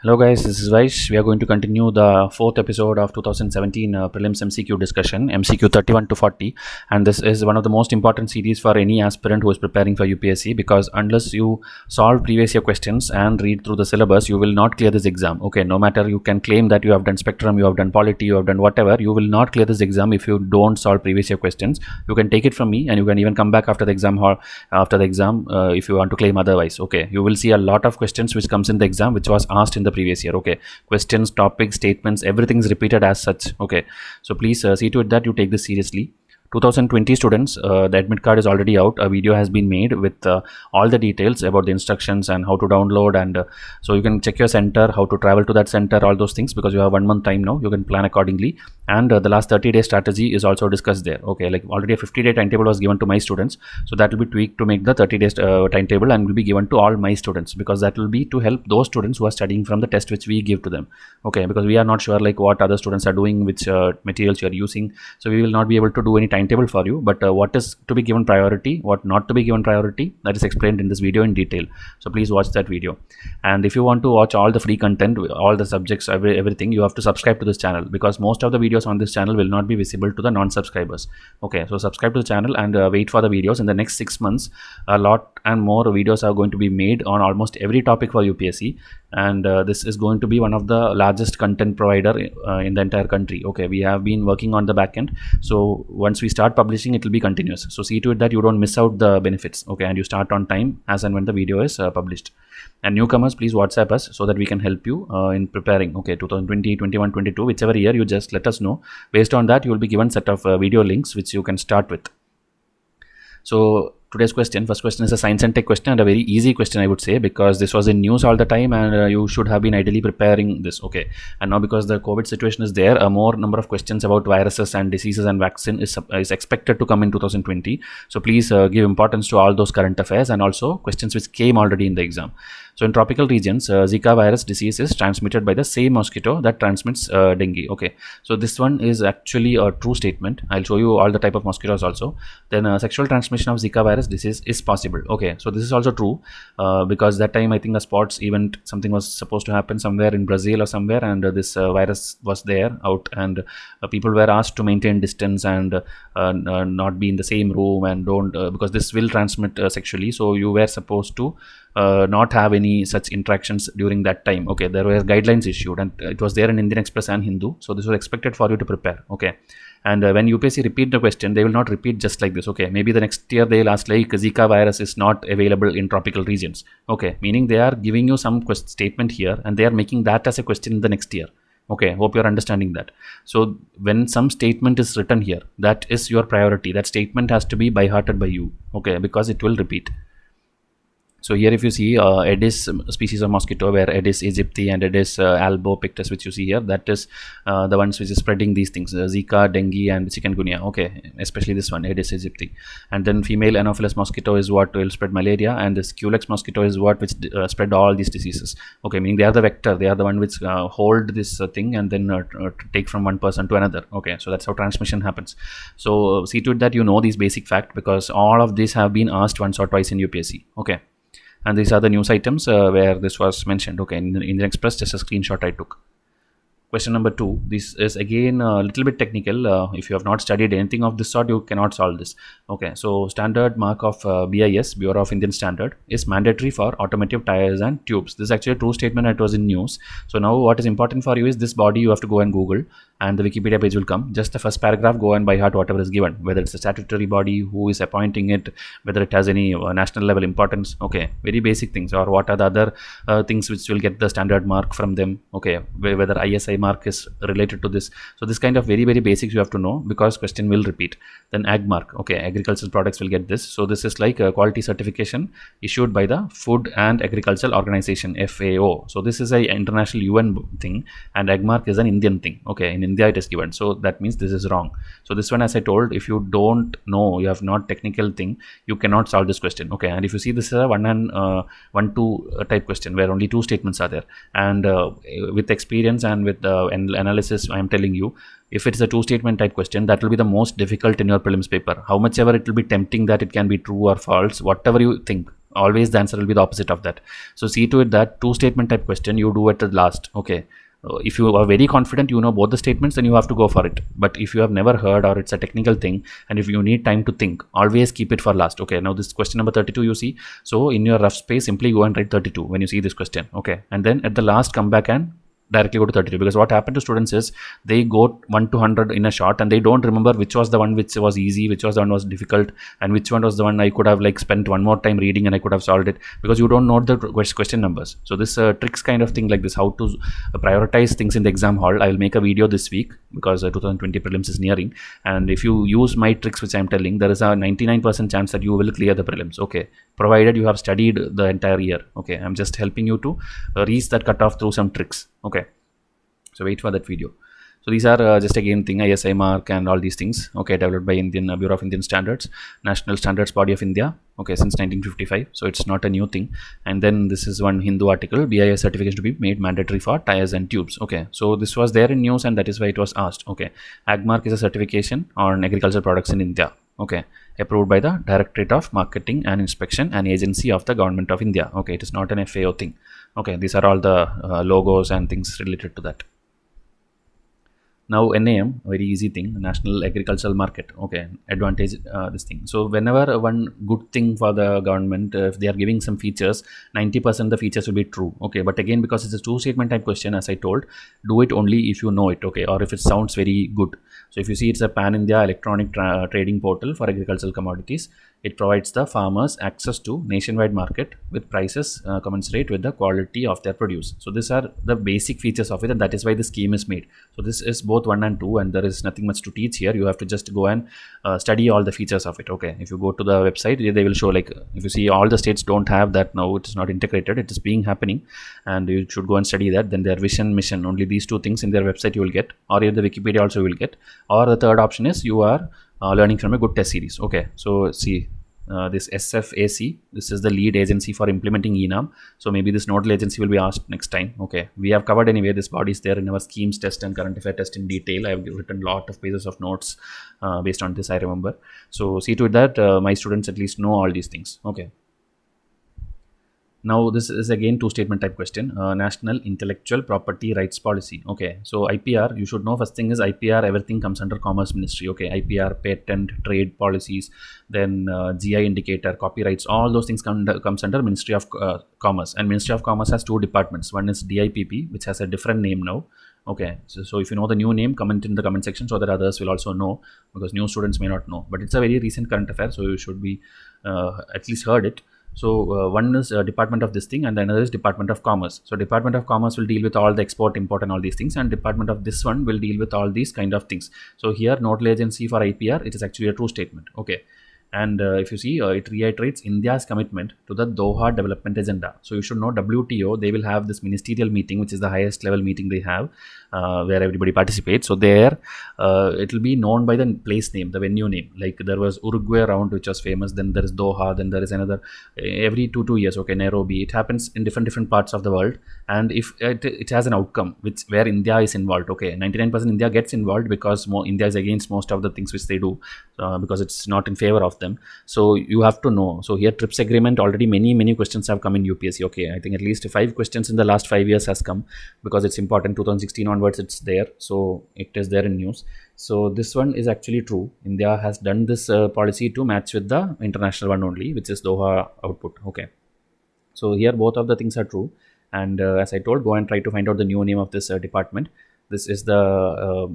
Hello guys, this is Vysh. We are going to continue the fourth episode of 2017 Prelims MCQ discussion, MCQ 31 to 40, and this is one of the most important series for any aspirant who is preparing for UPSC, because unless you solve previous year questions and read through the syllabus, you will not clear this exam. Okay, no matter you can claim that you have done spectrum, you have done polity, you have done whatever, you will not clear this exam if you don't solve previous year questions. You can take it from me, and you can even come back after the exam if you want to claim otherwise. Okay, you will see a lot of questions which comes in the exam which was asked in the previous year. Okay, questions, topics, statements, everything is repeated as such. Okay, so please see to it that you take this seriously. 2020 students, the admit card is already out. A video has been made with all the details about the instructions and how to download, and so you can check your center, how to travel to that center, all those things, because you have 1 month time now. You can plan accordingly, and the last 30-day strategy is also discussed there. Okay, like already a 50-day timetable was given to my students, so that will be tweaked to make the 30 days timetable, and will be given to all my students, because that will be to help those students who are studying from the test which we give to them. Okay, because we are not sure like what other students are doing, which materials you are using, so we will not be able to do any timetable for you. But what is to be given priority, what not to be given priority, that is explained in this video in detail. So please watch that video. And if you want to watch all the free content, all the subjects, everything, you have to subscribe to this channel, because most of the videos on this channel will not be visible to the non-subscribers. Okay, so subscribe to the channel and wait for the videos. In the next 6 months, a lot and more videos are going to be made on almost every topic for UPSC, and this is going to be one of the largest content provider in the entire country. Okay, we have been working on the back end, so once we start publishing, it will be continuous. So see to it that you don't miss out the benefits. Okay, and you start on time as and when the video is published. And newcomers, please WhatsApp us so that we can help you in preparing. Okay, 2020, 21, 22, whichever year, you just let us know. Based on that, you will be given set of video links which you can start with. So today's question, first question, is a science and tech question, and a very easy question, I would say, because this was in news all the time, and you should have been ideally preparing this. Okay, and now because the COVID situation is there, a more number of questions about viruses and diseases and vaccine is expected to come in 2020. So please give importance to all those current affairs and also questions which came already in the exam. So in tropical regions, Zika virus disease is transmitted by the same mosquito that transmits dengue. Okay, so this one is actually a true statement. I'll show you all the type of mosquitoes also. Then sexual transmission of Zika virus disease is possible. Okay, so this is also true, because that time I think a sports event, something was supposed to happen somewhere in Brazil or somewhere, and this virus was there out, and people were asked to maintain distance and not be in the same room, and don't because this will transmit sexually. So you were supposed to not have any such interactions during that time. Okay, there were guidelines issued, and it was there in Indian Express and Hindu, so this was expected for you to prepare. Okay, and when UPSC repeat the question, they will not repeat just like this. Okay, maybe the next year they'll ask like Zika virus is not available in tropical regions. Okay, meaning they are giving you some statement here, and they are making that as a question in the next year. Okay, hope you're understanding that. So when some statement is written here, that is your priority. That statement has to be by hearted by you. Okay, because it will repeat. So here if you see Aedes species of mosquito, where Aedes aegypti and Aedes albopictus, which you see here, that is the ones which is spreading these things, Zika, dengue and chikungunya. Okay, especially this one, Aedes aegypti. And then female Anopheles mosquito is what will spread malaria, and this Culex mosquito is what which spread all these diseases. Okay, meaning they are the vector, they are the one which hold this thing and then take from one person to another. Okay, so that's how transmission happens. So see to it that you know these basic fact, because all of these have been asked once or twice in UPSC. Okay. And these are the news items where this was mentioned. Okay, in Indian Express, just a screenshot I took. Question number 2. This is again a little bit technical. If you have not studied anything of this sort, you cannot solve this. Okay, so standard mark of BIS, Bureau of Indian Standard, is mandatory for automotive tires and tubes. This is actually a true statement that was in news. So now what is important for you is this body you have to go and Google, and the Wikipedia page will come. Just the first paragraph, go and by heart whatever is given, whether it's a statutory body, who is appointing it, whether it has any national level importance. Okay, very basic things, or what are the other things which will get the standard mark from them. Okay, whether ISI mark is related to this. So this kind of very basics you have to know, because question will repeat. Then ag mark. Okay, agricultural products will get this. So this is like a quality certification issued by the Food and Agricultural Organization, FAO. So this is a international UN thing, and ag mark is an Indian thing. Okay, in India it is given, so that means this is wrong. So this one, as I told, if you don't know, you have not technical thing, you cannot solve this question. Okay, and if you see, this is a 1-2 type question where only 2 statements are there, and with experience and with analysis, I am telling you, if it's a 2 statement type question, that will be the most difficult in your prelims paper. How much ever it will be tempting that it can be true or false, whatever you think. always the answer will be the opposite of that. So see to it that two statement type question you do at the last. Okay, if you are very confident you know both the statements, then you have to go for it. But if you have never heard or it's a technical thing and if you need time to think, always keep it for last. Okay, now this question number 32 you see, so in your rough space simply go and write 32 when you see this question. Okay, and then at the last come back and directly go to 32, because what happened to students is they go 1 to 100 in a shot and they don't remember which was the one which was easy, which was the one was difficult, and which one was the one I could have like spent one more time reading and I could have solved it, because you don't know the question numbers. So this tricks kind of thing like this, how to prioritize things in the exam hall, I will make a video this week because 2020 prelims is nearing, and if you use my tricks which I am telling, there is a 99% chance that you will clear the prelims. Okay, provided you have studied the entire year. Okay, I'm just helping you to reach that cutoff through some tricks. Okay, so wait for that video. So these are just again thing, ISI mark and all these things. Okay, developed by Indian Bureau of Indian Standards, National Standards Body of India. Okay, since 1955, so it's not a new thing. And then this is one Hindu article, BIS certification to be made mandatory for tires and tubes. Okay, so this was there in news and that is why it was asked. Okay, AgMark is a certification on agricultural products in India. Okay, approved by the Directorate of Marketing and Inspection, an agency of the Government of India. Okay, it is not an FAO thing. Okay, these are all the logos and things related to that. Now NAM, very easy thing, National Agricultural Market. Okay, advantage this thing. So whenever one good thing for the government, if they are giving some features, 90% the features will be true. Okay, but again, because it's a two statement type question, as I told, do it only if you know it. Okay, or if it sounds very good. So if you see, it's a pan India electronic trading portal for agricultural commodities. It provides the farmers access to nationwide market with prices commensurate with the quality of their produce. So these are the basic features of it, and that is why the scheme is made. So this is both 1 and 2, and there is nothing much to teach here. You have to just go and study all the features of it. Okay, if you go to the website, they will show, like, if you see all the states don't have that now, it is not integrated, it is being happening, and you should go and study that. Then their vision, mission, only these two things in their website you will get, or in the Wikipedia also you will get, or the third option is you are learning from a good test series. Okay, so see, this SFAC, this is the lead agency for implementing ENAM. So maybe this nodal agency will be asked next time. Okay, we have covered anyway this body is there in our schemes test and current affair test in detail. I have written a lot of pages of notes based on this, I remember. So see to it that my students at least know all these things. Okay, now this is again two statement type question, National Intellectual Property Rights Policy. Okay, so IPR, you should know, first thing is IPR, everything comes under Commerce Ministry. Okay, IPR, patent, trade policies, then GI indicator, copyrights, all those things comes under Ministry of Commerce. And Ministry of Commerce has two departments. One is DIPP, which has a different name now. Okay, so if you know the new name, comment in the comment section so that others will also know, because new students may not know, but it's a very recent current affair, so you should be at least heard it. So one is Department of this thing, and the another is Department of Commerce. So Department of Commerce will deal with all the export, import and all these things, and Department of this one will deal with all these kind of things. So here nodal agency for IPR, it is actually a true statement. Okay, and if you see, it reiterates India's commitment to the Doha Development Agenda. So you should know WTO, they will have this ministerial meeting, which is the highest level meeting they have, where everybody participates. So there it will be known by the place name, the venue name. Like there was Uruguay round, which was famous, then there is Doha, then there is another every two years. Okay, Nairobi. It happens in different parts of the world, and if it has an outcome where India is involved. Okay, 99% India gets involved because India is against most of the things which they do, because it's not in favor of them. So you have to know. So here TRIPS agreement, already many questions have come in UPSC. Okay, I think at least 5 questions in the last 5 years has come, because it's important. 2016 onwards it's there, so it is there in news. So this one is actually true. India has done this policy to match with the international one only, which is Doha output. Okay, so here both of the things are true, and as I told, go and try to find out the new name of this department. This is the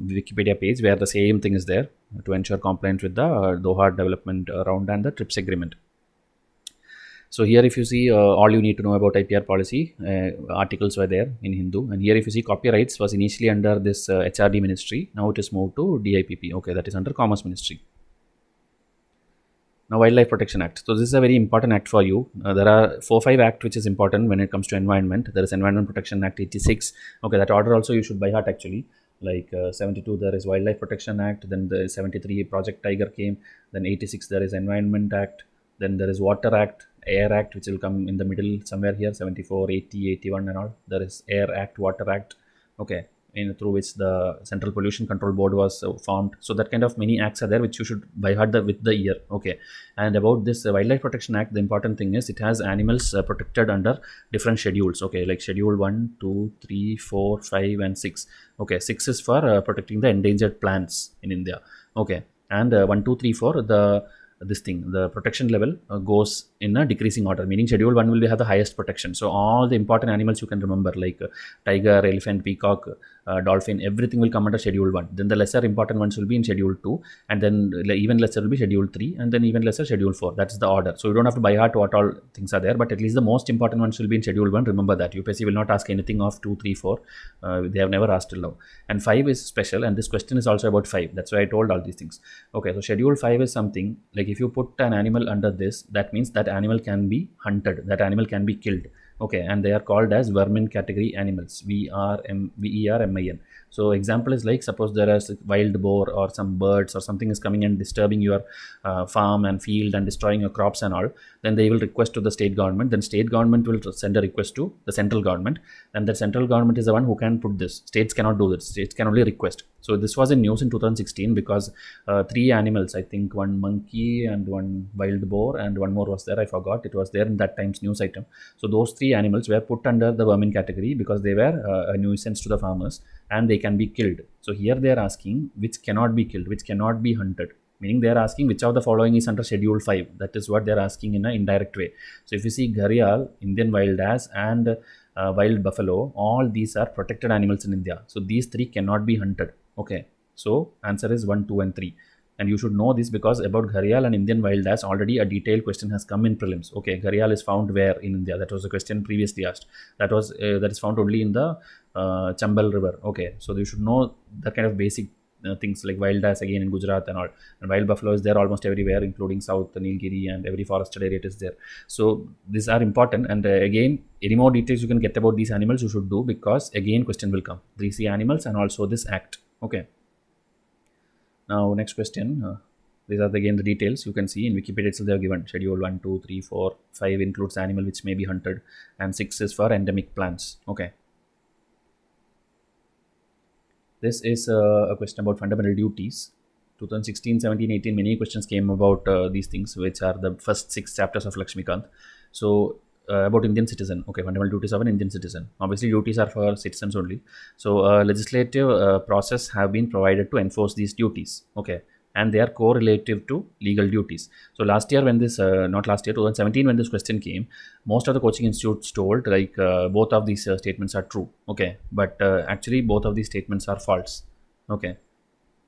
Wikipedia page where the same thing is there, to ensure compliance with the Doha development round and the TRIPS agreement. So here if you see, all you need to know about IPR policy, articles were there in Hindu. And here if you see, copyrights was initially under this HRD ministry. Now it is moved to DIPP. Okay, that is under Commerce Ministry. Now Wildlife Protection Act. So this is a very important act for you. There are 4-5 act which is important when it comes to environment. There is Environment Protection Act 86. Okay, that order also you should by heart actually. Like 72 there is Wildlife Protection Act, then the 73 Project Tiger came, then 86 there is Environment Act, then there is Water Act, Air Act, which will come in the middle somewhere here, 74, 80, 81 and all. There is Air Act, Water Act. Okay, through which the Central Pollution Control Board was formed. So that kind of many acts are there which you should by heart with the year. Okay, and about this Wildlife Protection Act, the important thing is it has animals protected under different schedules. Okay, like Schedule 1, 2, 3, 4, 5, and 6. Okay, 6 is for protecting the endangered plants in India. Okay, and 1, 2, 3, 4, the protection level goes in a decreasing order, meaning Schedule 1 will have the highest protection. So all the important animals you can remember, like tiger, elephant, peacock, dolphin, everything will come under Schedule 1. Then the lesser important ones will be in Schedule 2, and then even lesser will be Schedule 3, and then even lesser Schedule 4. That's the order. So you don't have to by heart what all things are there, but at least the most important ones will be in Schedule 1. Remember that. UPSC will not ask anything of 2, 3, 4. They have never asked till now. And 5 is special, and this question is also about 5. That's why I told all these things. Okay, so Schedule 5 is something like if you put an animal under this, that means that animal can be hunted, that animal can be killed. Okay, and they are called as vermin category animals, VERMIN. So example is like, suppose there is wild boar or some birds or something is coming and disturbing your farm and field and destroying your crops and all, then they will request to the state government. Then state government will send a request to the central government, and the central government is the one who can put this. States cannot do this. States can only request. So this was in news in 2016 because 3 animals, I think one monkey and one wild boar and one more was there, I forgot. It was there in that time's news item. So those 3 animals were put under the vermin category because they were a nuisance to the farmers and they can be killed. So here they are asking which cannot be killed, which cannot be hunted, meaning they are asking which of the following is under Schedule 5. That is what they are asking in an indirect way. So if you see gharial, Indian wild ass, and wild buffalo, all these are protected animals in India. So these 3 cannot be hunted. Okay, so answer is 1, 2, and 3. And you should know this because about gharial and Indian wild ass, already a detailed question has come in prelims. Okay, gharial is found where in India? That was the question previously asked. That is found only in the Chambal river. Okay, so you should know that kind of basic things, like wild ass again in Gujarat and all, and wild buffalo is there almost everywhere, including South Nilgiri, and every forested area it is there. So these are important, and again, any more details you can get about these animals you should do, because again question will come. These 3 animals and also this act. Okay. Now next question. These are again the details you can see in Wikipedia itself. They are given Schedule 1, 2, 3, 4, 5 includes animal which may be hunted, and 6 is for endemic plants. Okay. This is a question about fundamental duties. 2016, 17, 18, many questions came about these things, which are the first 6 chapters of Lakshmikant. So about Indian citizen. Okay, fundamental duties of an Indian citizen. Obviously, duties are for citizens only. So legislative process have been provided to enforce these duties. Okay, and they are correlative to legal duties. So last year when this, not last year, 2017 when this question came, most of the coaching institutes told like both of these statements are true. Okay, but actually both of these statements are false. Okay.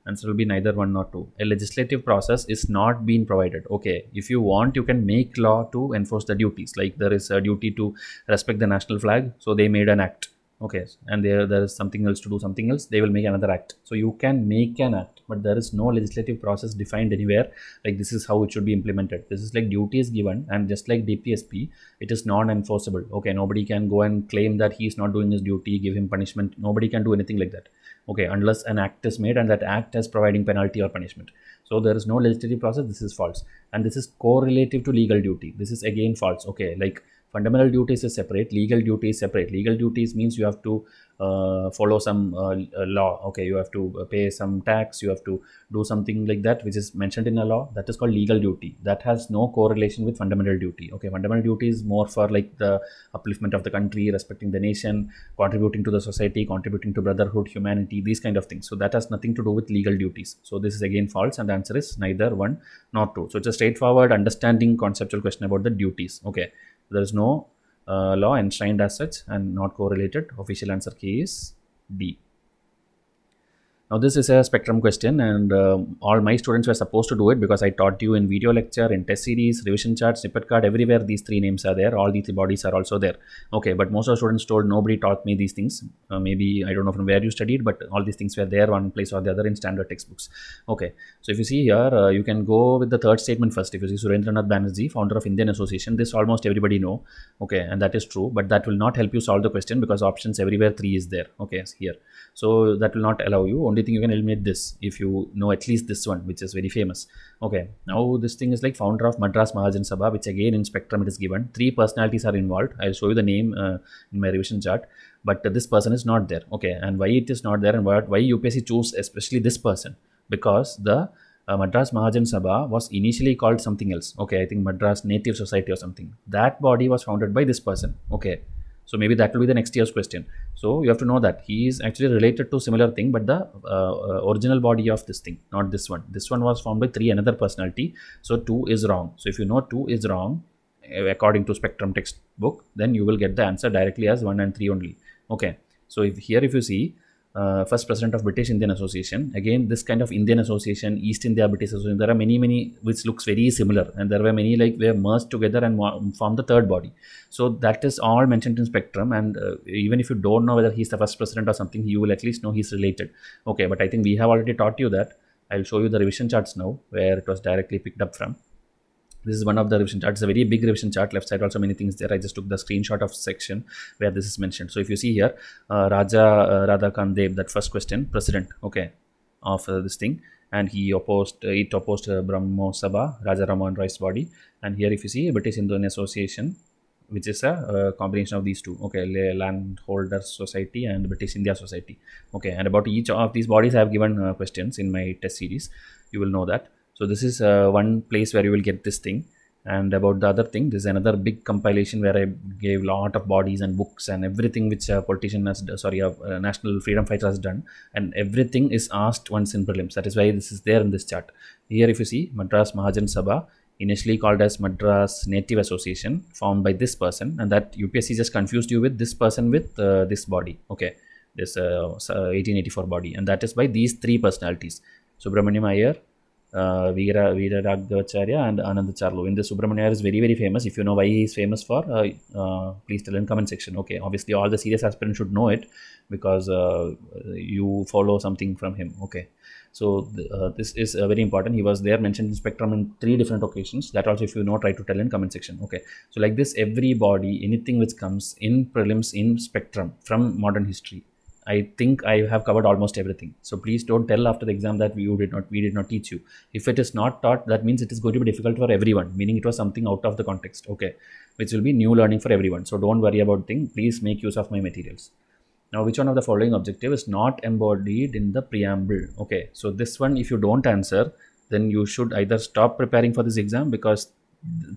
Answer will be neither 1 nor 2. A legislative process is not being provided. Okay, if you want, you can make law to enforce the duties. Like there is a duty to respect the national flag, so they made an act. Okay, and there is something else to do something else, they will make another act. So you can make an act, but there is no legislative process defined anywhere like this is how it should be implemented. This is like duty is given, and just like DPSP, it is non-enforceable. Okay, nobody can go and claim that he is not doing his duty, give him punishment. Nobody can do anything like that. Okay, unless an act is made and that act is providing penalty or punishment. So there is no legislative process. This is false, and this is correlative to legal duty. This is again false. Okay, like fundamental duties is separate, legal duty is separate. Legal duties means you have to follow some law. Okay, you have to pay some tax, you have to do something like that which is mentioned in a law. That is called legal duty. That has no correlation with fundamental duty. Okay, fundamental duty is more for like the upliftment of the country, respecting the nation, contributing to the society, contributing to brotherhood, humanity, these kind of things. So that has nothing to do with legal duties. So this is again false, and the answer is neither 1 nor 2. So it's a straightforward understanding conceptual question about the duties. Okay, there is no law enshrined as such and not correlated. Official answer K is D. Now this is a spectrum question, and all my students were supposed to do it because I taught you in video lecture, in test series, revision chart, snippet card, everywhere these 3 names are there. All these 3 bodies are also there. Okay, but most of the students told nobody taught me these things. Maybe I don't know from where you studied, but all these things were there one place or the other in standard textbooks. Okay, so if you see here, you can go with the third statement first. If you see Surendranath Banerjee, founder of Indian Association, this almost everybody know. Okay, and that is true, but that will not help you solve the question because options everywhere 3 is there. Okay, here. So that will not allow you. Only thing you can eliminate this if you know at least this one, which is very famous. Okay, now this thing is like founder of Madras Mahajan Sabha, which again in spectrum it is given. 3 personalities are involved. I'll show you the name in my revision chart. but this person is not there. Okay, and why it is not there, and why UPSC choose especially this person? Because the Madras Mahajan Sabha was initially called something else. Okay, I think Madras Native Society or something. That body was founded by this person. Okay, so maybe that will be the next year's question. So you have to know that he is actually related to similar thing, but the original body of this thing, not this one. This one was formed by 3 another personality. So 2 is wrong. So if you know 2 is wrong, according to Spectrum textbook, then you will get the answer directly as 1 and 3 only. Okay, so if you see first president of British Indian Association, again this kind of Indian Association, East India British Association, there are many which looks very similar, and there were many like were merged together and formed the third body. So that is all mentioned in Spectrum, and even if you don't know whether he's the first president or something, you will at least know he's related. Okay, but I think we have already taught you that. I'll show you the revision charts now where it was directly picked up from. This is one of the revision charts. It's a very big revision chart. Left side also many things there. I just took the screenshot of section where this is mentioned. So if you see here, Raja Radhakant Dev, that first question, president, okay, of this thing, and he opposed Brahmo Sabha, Raja Raman Roy's body. And here if you see British Indian Association, which is a combination of these two, okay, Landholders Society and British India Society. Okay, and about each of these bodies I have given questions in my test series. You will know that. So this is one place where you will get this thing. And about the other thing, this is another big compilation where I gave lot of bodies and books and everything which a politician has, a national freedom fighter has done, and everything is asked once in prelims. That is why this is there in this chart. Here if you see, Madras Mahajan Sabha, initially called as Madras Native Association, formed by this person, and that UPSC just confused you with this person with this body. Okay, this 1884 body, and that is by these 3 personalities: Subramaniam Iyer, Veera Raghavacharya and Anand Charlu. In the Subramaniam is very famous. If you know why he is famous for, please tell in comment section. Okay, obviously all the serious aspirants should know it because you follow something from him. Okay, so this is very important. He was there mentioned in Spectrum in 3 different occasions. That also if you know, try to tell in comment section. Okay, so like this, everybody, anything which comes in prelims in Spectrum from modern history, I think I have covered almost everything. So please don't tell after the exam that we did not teach you. If it is not taught, that means it is going to be difficult for everyone, meaning it was something out of the context, okay, which will be new learning for everyone. So don't worry about thing. Please make use of my materials. Now, which one of the following objective is not embodied in the preamble? Okay, so this one, if you don't answer, then you should either stop preparing for this exam, because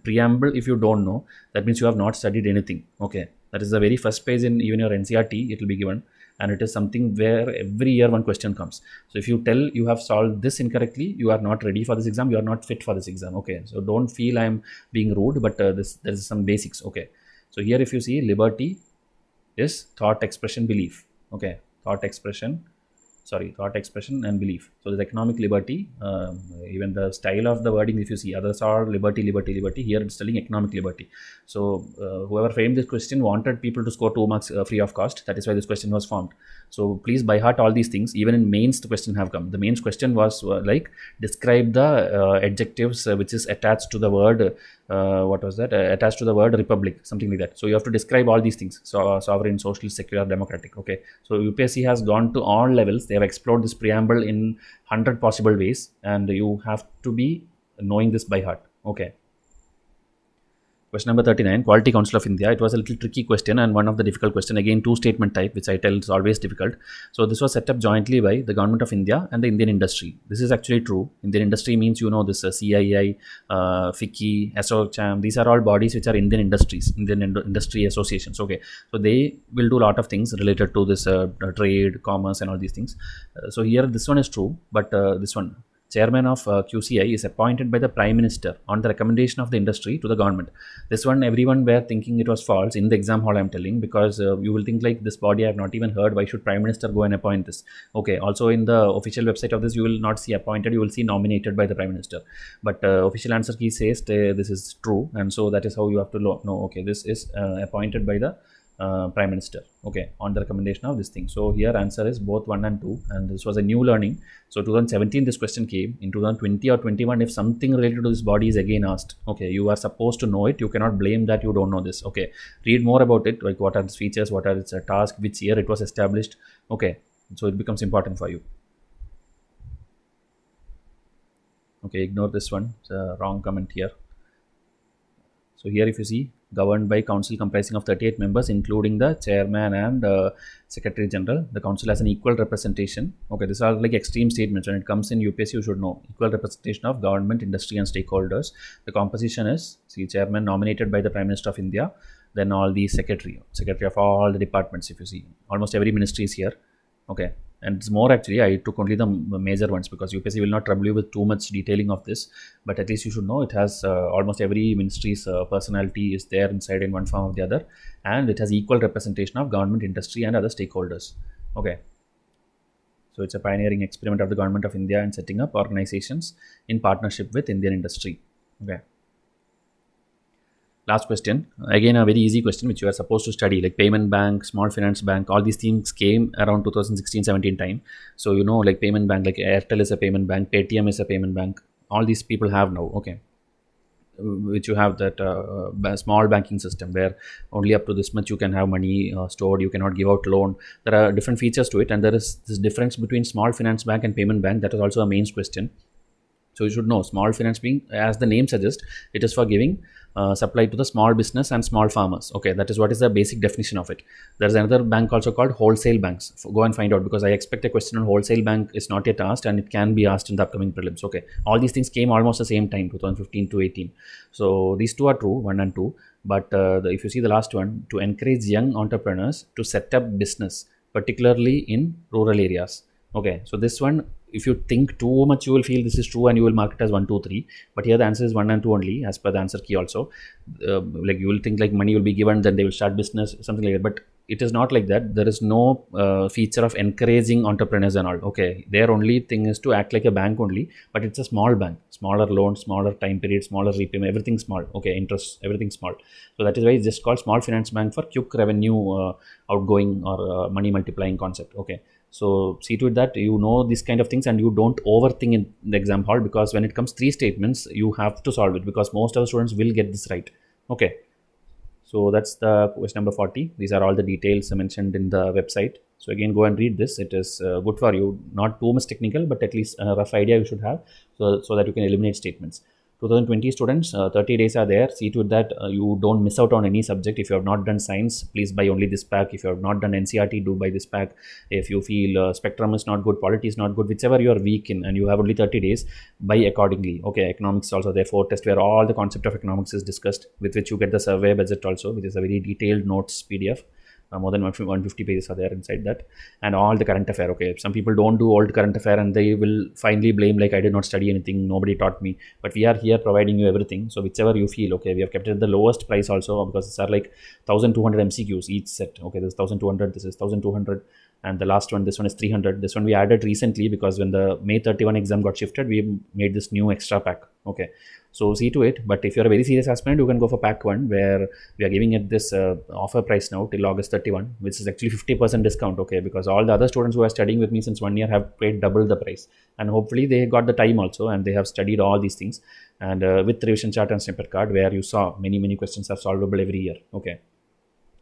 preamble, if you don't know, that means you have not studied anything. Okay, that is the very first page in even your NCERT, it will be given. And it is something where every year one question comes. So if you tell you have solved this incorrectly, you are not ready for this exam, you are not fit for this exam. Okay, so don't feel I am being rude, but there is some basics. Okay, so here if you see, liberty is thought expression belief. Okay, thought expression and belief. So there's economic liberty, even the style of the wording, if you see, others are liberty, here it's telling economic liberty. So whoever framed this question wanted people to score 2 marks free of cost. That is why this question was formed. So please by heart all these things. Even in mains the question have come. The mains question was like, describe the adjectives which is attached to the word, attached to the word republic, something like that. So you have to describe all these things. So sovereign, socialist, secular, democratic. Okay, so UPSC has gone to all levels. They have explored this preamble in 100 possible ways, and you have to be knowing this by heart. Okay. Question number 39, Quality Council of India. It was a little tricky question and one of the difficult question. Again, 2 statement type, which I tell is always difficult. So this was set up jointly by the Government of India and the Indian industry. This is actually true. Indian industry means, you know, this CII, FICCI, ASSOCHAM. These are all bodies which are Indian industries, Indian industry associations. Okay, so they will do a lot of things related to this trade, commerce, and all these things. So here this one is true, but this one, Chairman of QCI is appointed by the Prime Minister on the recommendation of the industry to the government. This one, everyone were thinking it was false in the exam hall, I'm telling, because you will think like, this body I have not even heard, why should Prime Minister go and appoint this? Okay, also in the official website of this, you will not see appointed, you will see nominated by the Prime Minister. But official answer key says this is true, and so that is how you have to know, okay, this is appointed by the Prime Minister, okay, on the recommendation of this thing. So here answer is both 1 and 2, and this was a new learning. So 2017 this question came. In 2020 or 21, if something related to this body is again asked, okay, you are supposed to know it. You cannot blame that you don't know this. Okay, read more about it, like what are its features, what are its task, which year it was established. Okay, so it becomes important for you. Okay, ignore this one, it's a wrong comment here. So here if you see, governed by council comprising of 38 members, including the chairman and secretary general. The council has an equal representation. Okay, these are like extreme statements. When it comes in UPSC, you should know equal representation of government, industry, and stakeholders. The composition is, see, chairman nominated by the Prime Minister of India, then all the secretary of all the departments. If you see, almost every ministry is here. Okay, and it's more actually, I took only the major ones because UPSC will not trouble you with too much detailing of this, but at least you should know it has almost every ministry's personality is there inside in one form or the other, and it has equal representation of government, industry, and other stakeholders. Okay, so it's a pioneering experiment of the government of India in setting up organizations in partnership with Indian industry. Okay. Last question, again a very easy question which you are supposed to study, like payment bank, small finance bank, all these things came around 2016-17 time. So you know, like payment bank, like Airtel is a payment bank, Paytm is a payment bank, all these people have now. Okay, which you have that small banking system where only up to this much you can have money stored, you cannot give out loan. There are different features to it, and there is this difference between small finance bank and payment bank. That is also a mains question. So you should know, small finance being, as the name suggests, it is for giving supply to the small business and small farmers. Okay, that is what is the basic definition of it. There is another bank also called wholesale banks. Go and find out, because I expect a question on wholesale bank is not yet asked, and it can be asked in the upcoming prelims. Okay, all these things came almost the same time, 2015 to 18. So these two are true, 1 and 2. But if you see the last one, to encourage young entrepreneurs to set up business, particularly in rural areas. Okay, so this one, if you think too much, you will feel this is true and you will mark it as 1, 2, 3. But here the answer is 1 and 2 only, as per the answer key also. Like you will think like money will be given, then they will start business, something like that. But it is not like that. There is no feature of encouraging entrepreneurs and all. Okay, their only thing is to act like a bank only, but it's a small bank, smaller loans, smaller time period, smaller repayment, everything small. Okay, interest, everything small. So that is why it's just called small finance bank for quick revenue outgoing or money multiplying concept. Okay. So see to it that you know these kind of things and you don't overthink in the exam hall, because when it comes 3 statements, you have to solve it, because most of the students will get this right. Okay. So that's the question number 40. These are all the details mentioned in the website. So again, go and read this. It is good for you. Not too much technical, but at least a rough idea you should have, so that you can eliminate statements. 2020 students, 30 days are there. See to it that you don't miss out on any subject. If you have not done science, please buy only this pack. If you have not done NCERT, do buy this pack. If you feel spectrum is not good, polity is not good, whichever you are weak in and you have only 30 days, buy accordingly. Okay, economics also there, 4 test where all the concept of economics is discussed, with which you get the survey budget also, which is a very detailed notes PDF. More than 150 pages are there inside that, and all the current affair. Okay, some people don't do old current affair and they will finally blame like I did not study anything, nobody taught me. But we are here providing you everything. So whichever you feel, okay, we have kept it at the lowest price also, because these are like 1200 MCQs each set. Okay, this is 1200, this is 1200, and the last one, this one is 300. This one we added recently because when the May 31 exam got shifted, we made this new extra pack. Okay, so see to it. But if you're a very serious aspirant, you can go for pack 1, where we are giving it this offer price now till August 31, which is actually 50% discount. Okay, because all the other students who are studying with me since 1 year have paid double the price, and hopefully they got the time also and they have studied all these things, and with revision chart and snippet card, where you saw many questions are solvable every year. Okay.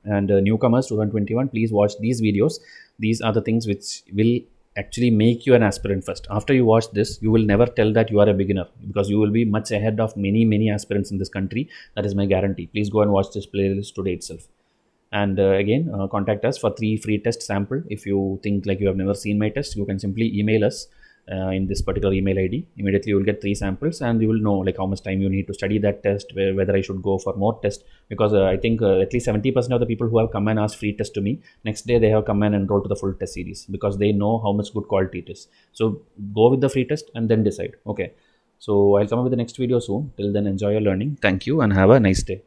And newcomers 2021, please watch these videos. These are the things which will actually make you an aspirant first. After you watch this, you will never tell that you are a beginner, because you will be much ahead of many aspirants in this country. That is my guarantee. Please go and watch this playlist today itself. And again, contact us for 3 free test sample. If you think like you have never seen my test, you can simply email us in this particular email ID. Immediately you will get 3 samples, and you will know like how much time you need to study that test, whether I should go for more tests, because I think at least 70% of the people who have come and asked free test to me, next day they have come and enrolled to the full test series, because they know how much good quality it is. So go with the free test and then decide. Okay, so I'll come up with the next video soon. Till then, enjoy your learning. Thank you and have a nice day.